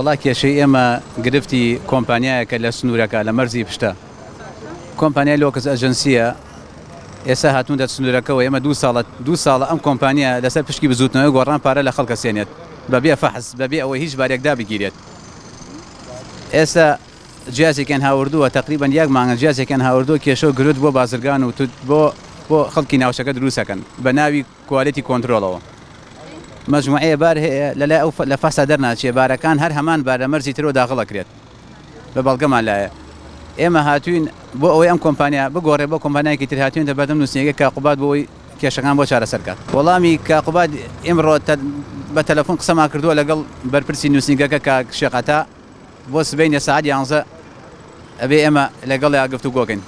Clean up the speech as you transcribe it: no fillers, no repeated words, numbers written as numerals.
وڵا کێشەی ئێمە گرفتی کۆمپانیایەکە لە سنوورەکە لە مەرزی پشتە کۆمپانیای لۆکس ئەژەنسیە ئێستا هاتوون دە سنوورەکەەوە ئێمە دو ساڵە ئەم کۆمپانیە لەسەر پشکی بزوتنەوەی گۆڕان پارە لە خەڵکە سێنێت بەبێ فەحس بەبێ ئەوەی هیچ بارێکدا بگیرێت ئێستا جیازێکیان هاوردووە تقریبان یەک مانگە جیازێکیان هاوردووە کێشە و گرت بۆ بازرگان و بۆ خەڵکی ناوچەکە دروستەکەن بە ناوی کوالیتی کۆنتترۆلەوە مەجموعەیە بار هەیە لەلای ئەو لە فەسا دەرناچێ بارەکان هەر هەمان بارە مەرزی ترەوە داخڵەکرێت بە بەڵگەمان لایە ئێمە هاتوین بۆ ئەوەی ئەم کۆمپانیا بگۆڕێ بۆ کۆمپانیایەکی تر هاتوین دە بەردەم نووسنگەکە کاقوبات بۆەوەی کێشەکان بۆ چارەسەرکات وەڵامی کاقوبات ئێمڕۆ بە تەلەفۆن قسەما کردووە لەگەڵ بەرپرسی نووسنگەکە کاک شێقەتا بۆ سبەینە سەعات 11 ئەبێ ئێمە لەگەڵ یا گفتوگۆکەین